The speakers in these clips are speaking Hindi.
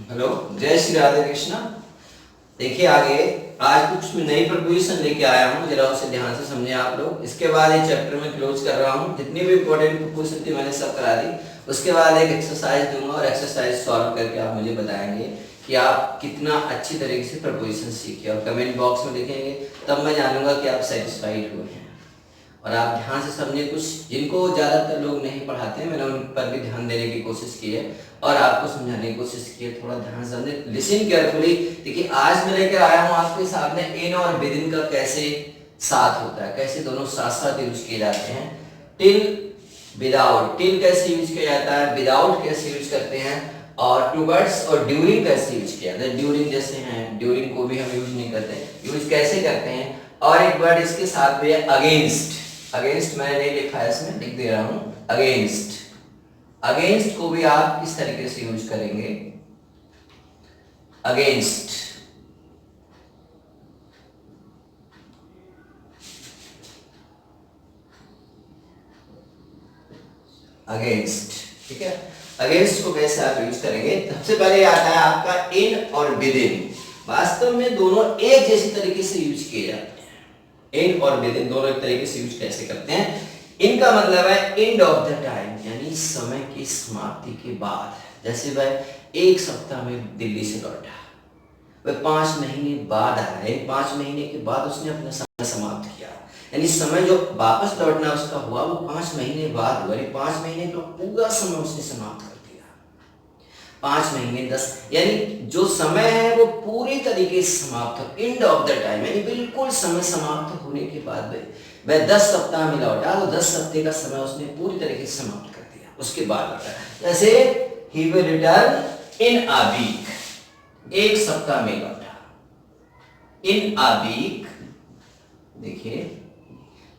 हेलो, जय श्री राधे कृष्णा। देखिए आगे आज कुछ नई प्रपोजिशन लेके आया हूँ, जरा उसे ध्यान से समझे आप लोग। इसके बाद ये चैप्टर में क्लोज कर रहा हूँ। जितनी भी इंपॉर्टेंट प्रपोजिशन थी मैंने सब करा दी। उसके बाद एक एक्सरसाइज दूंगा और एक्सरसाइज सॉल्व करके आप मुझे बताएंगे कि आप कितना अच्छी तरीके से प्रपोजिशन सीखे, और कमेंट बॉक्स में लिखेंगे, तब मैं जानूंगा कि आप सेटिस्फाइड हुए हैं। और आप ध्यान से समझे, कुछ जिनको ज़्यादातर लोग नहीं पढ़ाते हैं, मैंने उन पर भी ध्यान देने की कोशिश की है और आपको समझाने की कोशिश की है। थोड़ा ध्यान से समझे, लिसन केयरफुली। देखिए आज मैं लेकर आया हूँ आपके सामने इन और विदिन का कैसे साथ होता है, कैसे दोनों साथ साथ यूज किए जाते हैं। Till, without. टिल कैसे यूज किया जाता है, विदाउट कैसे यूज करते हैं, और टुवर्ड्स और ड्यूरिंग कैसे यूज किया जाता है। ड्यूरिंग जैसे हैं, ड्यूरिंग को भी हम यूज नहीं करते, यूज कैसे करते हैं। और एक वर्ड इसके साथ भी है अगेंस्ट। अगेंस्ट मैंने नहीं लिखा है, इसमें लिख दे रहा हूं अगेंस्ट। अगेंस्ट को भी आप किस तरीके से यूज करेंगे, अगेंस्ट। अगेंस्ट, ठीक है। अगेंस्ट को कैसे आप यूज करेंगे, सबसे पहले आता है आपका इन और विदिन। वास्तव में दोनों एक जैसी तरीके से यूज किए जाते हैं। इन और विदिन दोनों एक तरीके से यूज कैसे करते हैं। इनका मतलब है एंड ऑफ द टाइम, यानी समय की समाप्ति के बाद। जैसे वह एक सप्ताह में दिल्ली से लौटा, वह 5 महीने बाद आया, 5 महीने के बाद उसने अपना समय समाप्त किया। यानी समय जो वापस लौटना उसका हुआ वो 5 महीने बाद हुआ, यानी 5 महीने का पूरा समय उसने समाप्त कर दिया। 5 महीने 10, यानी जो समय है वो पूरी तरीके से समाप्त हो, एंड ऑफ द टाइम, यानी बिल्कुल समय समाप्त होने के बाद वह 10 सप्ताह में लौटा, तो 10 सप्ताह का समय उसने पूरी तरीके से समाप्त कर दिया, उसके बाद लौटा। जैसे he will return in a week, एक सप्ताह में लौटा। इन अ वीक, देखिए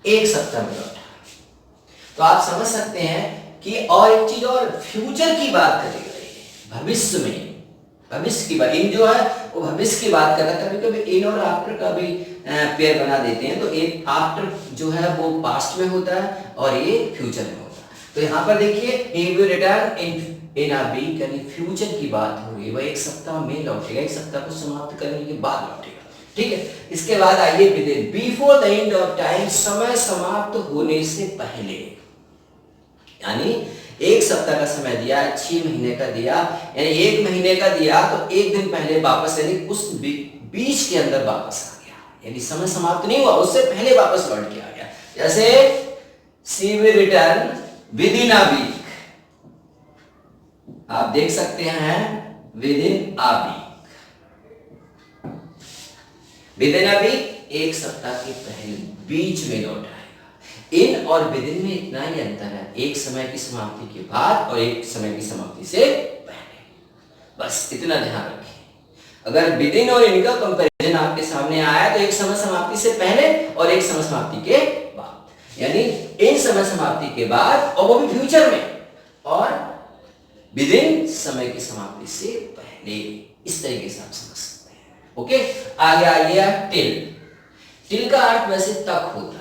एक सप्ताह में लौटा। तो आप समझ सकते हैं कि, और एक चीज और, फ्यूचर की बात करेगा, भविष्य में, भविष्य की बात। इन जो है वो भविष्य की बात कर रहा है। कभी कभी इन और आफ्टर का भी पेयर बना देते हैं, तो एक आफ्टर जो है वो पास्ट में होता है और ये फ्यूचर में होता है। तो यहाँ पर देखिए he will return in a week, यानी फ्यूचर की बात हो रही है, वह एक सप्ताह में लौटेगा, एक सप्ताह को समाप्त करने के बाद लौटेगा, ठीक है। इसके बाद आइए within, before the end of time, समय समाप्त होने से पहले। यानी एक सप्ताह का समय दिया, 6 महीने का दिया, यानी 1 महीने का दिया तो 1 दिन पहले वापस, यानी उस बीच के अंदर वापस आ गया, यानी समय समाप्त नहीं हुआ, उससे पहले वापस लौट के आ गया। जैसे she will return within a week, आप देख सकते हैं within a week. Within a week, एक सप्ताह के पहले, बीच में लौट आएगा। इन और विदिन में इतना ही अंतर है, एक समय की समाप्ति के बाद और एक समय की समाप्ति से पहले, बस इतना ध्यान रखें। अगर विदिन और इनका कंपैरिजन आपके सामने आया तो एक समय समाप्ति से पहले और एक समय समाप्ति के बाद, यानी इन समय समाप्ति के बाद और वो भी फ्यूचर में, और विदिन समय की समाप्ति से पहले। इस तरीके से आप समझ सकते हैं, ओके। आगे आइए टिल। टिल का अर्थ वैसे तक होता है,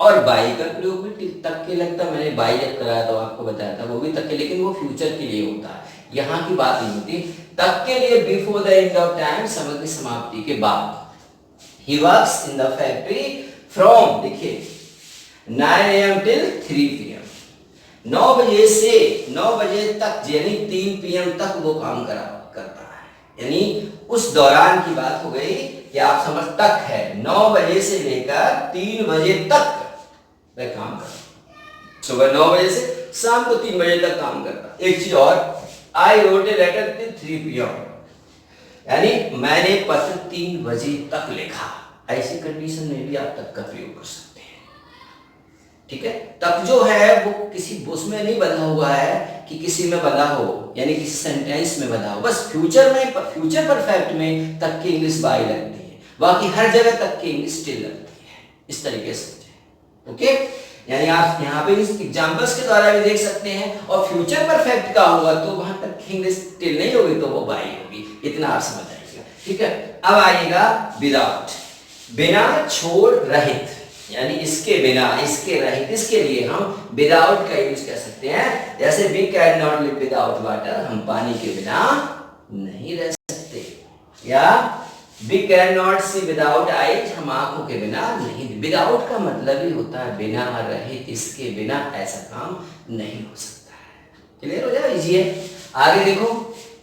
और बाई का प्रयोग भी तक के लगता है। मैंने बाई जब कराया तो आपको बताया था, वो भी तक के, लेकिन वो फ्यूचर के लिए होता है, यहाँ की बात नहीं होती। तक के लिए before the end of time, समय की समाप्ति के बाद। He works in the factory from, देखिए 9 AM till 3 PM, 9 बजे से 9 बजे तक, यानी 3 PM तक वो काम करता है। यानी उस दौरान की बात हो गई कि आप समझ, तक है 9 बजे से लेकर 3 बजे तक वह काम करता, सुबह 9 बजे से शाम को 3 बजे तक काम करता। एक चीज और, I wrote a letter till 3 PM, यानी मैंने पत्र 3 बजे तक लिखा। ऐसी कंडीशन में भी आप तक का प्रयोग कर सकते हैं, ठीक है। तक जो है वो किसी उसमें नहीं बंधा हुआ है कि किसी में बंधा हो, यानी किसी सेंटेंस में बंधा हो। बस फ्यूचर में, फ्यूचर परफेक्ट में तक की इंग्लिश बाई लगती है, बाकी हर जगह तक की इंग्लिश टिल लगती है। इस तरीके से, ओके। यानी आप यहाँ पे इस एग्जांपल्स के द्वारा भी देख सकते हैं। और फ्यूचर परफेक्ट का होगा तो वहां तक की इंग्लिश टिल नहीं होगी, तो वो बाई होगी। इतना आप समझ जाइएगा, ठीक है। अब आइएगा विदाउट, बिना, छोड़, रहित, यानी इसके बिना, इसके रहित, इसके लिए हम विदाउट का यूज कर सकते हैं। जैसे we can not live without water, हम पानी के बिना नहीं रह सकते, या we can not see without eyes, हम आंखों के बिना नहीं। विदाउट का मतलब ही होता है बिना, रहित, इसके बिना ऐसा काम नहीं हो सकता है। क्लियर हो जाए, इजी है। आगे देखो,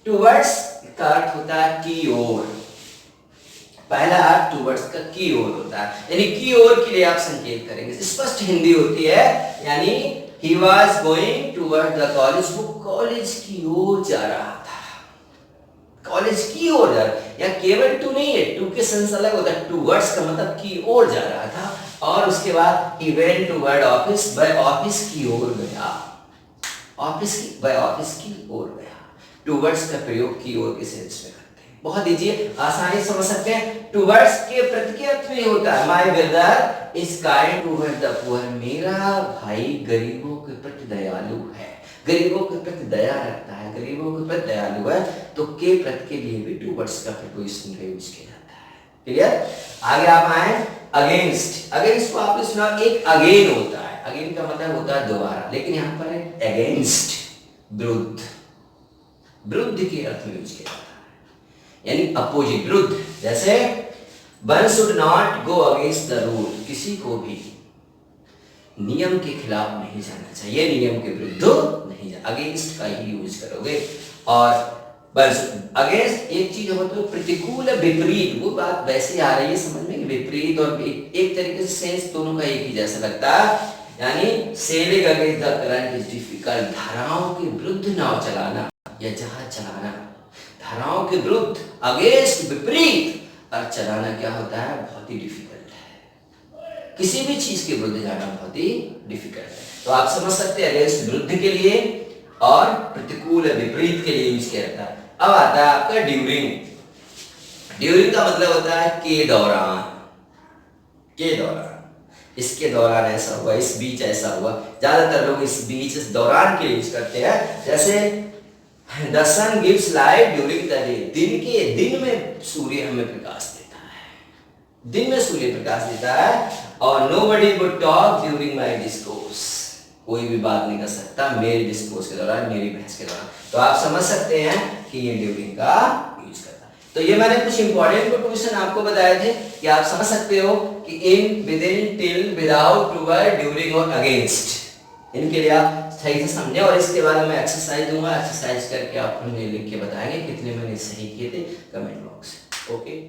टुवर्ड्स का अर्थ होता है की ओर। पहला अर्थ टुवर्ड्स का की ओर होता है, यानी की ओर के लिए आप संकेत करेंगे, स्पष्ट हिंदी होती है, यानी he was going toward the college, वो कॉलेज की ओर जा रहा था, कॉलेज की ओर जा रहा, या केवल टू नहीं है, टू के सेंस अलग होता है, टुवर्ड्स का मतलब की ओर जा रहा था। और उसके बाद ही वेंट टुवर्ड ऑफिस, वह ऑफिस की ओर गया, वह ऑफिस की ओर गया। टुवर्ड्स का प्रयोग की ओर के सेंस में करते हैं, बहुत इजी है, आसानी समझ सकते हैं। टुवर्ड्स के प्रति के अर्थ में होता है my brother is kind toward the poor, मेरा भाई गरीबों के प्रति दयालु है, गरीबों के प्रति दया रखता है, गरीबों के प्रति दयालु है, तो के प्रति के लिए भी टुवर्ड्स का प्रीपोजिशन का यूज किया जाता है। क्लियर। आगे आप आए अगेंस्ट, अगेंस्ट को आपने सुना, एक अगेन होता है, अगेन का मतलब होता है दोबारा, लेकिन यहाँ पर है अगेंस्ट, विरुद्ध, विरुद्ध के अर्थ में यूज किया जाता है, यानी अपोजिट, विरुद्ध। जैसे one should not go against the rule, किसी को भी नियम के खिलाफ नहीं जाना चाहिए, नियम के विरुद्ध नहीं जाना, अगेंस्ट का ही यूज करोगे। और बस अगेंस्ट एक चीज हो तो प्रतिकूल, विपरीत, वो बात वैसे आ रही है समझ में कि विपरीत और एक तरीके से सेंस दोनों का एक ही जैसा लगता है, यानी selling against the current is difficult, धाराओं के विरुद्ध नाव चलाना या जहाज चलाना, धाराओं के विरुद्ध, अगेंस्ट, विपरीत, और चलाना क्या होता है, बहुत ही डिफिकल्ट है, किसी भी चीज के विरुद्ध जाना बहुत ही डिफिकल्ट है। तो आप समझ सकते हैं अगेंस्ट विरुद्ध के लिए और प्रतिकूल विपरीत के लिए यूज किया जाता है। अब आता है आपका ड्यूरिंग, ड्यूरिंग का मतलब होता है के दौरान, के दौरान, इसके दौरान ऐसा हुआ, इस बीच ऐसा हुआ, ज्यादातर लोग इस बीच, इस दौरान के यूज करते हैं। जैसे the sun gives light during the day, दिन के, दिन में सूर्य हमें प्रकाश देता है, दिन में सूर्य प्रकाश देता है। और nobody would talk during my discourse, कोई भी बात नहीं कर सकता मेरे डिस्कोर्स के दौरान, मेरी बहस के दौरान। तो आप समझ सकते हैं कि ये ड्यूरिंग का यूज करता है। तो ये मैंने कुछ इंपॉर्टेंट प्रीपोजिशन आपको बताए थे कि आप समझ सकते हो कि in, within, till, without, toward, during और अगेंस्ट, इनके लिए आप सही से समझे। और इसके बाद मैं एक्सरसाइज दूंगा, एक्सरसाइज करके आप मुझे लिख के बताएंगे कितने मैंने सही किए थे कमेंट बॉक्स। ओके।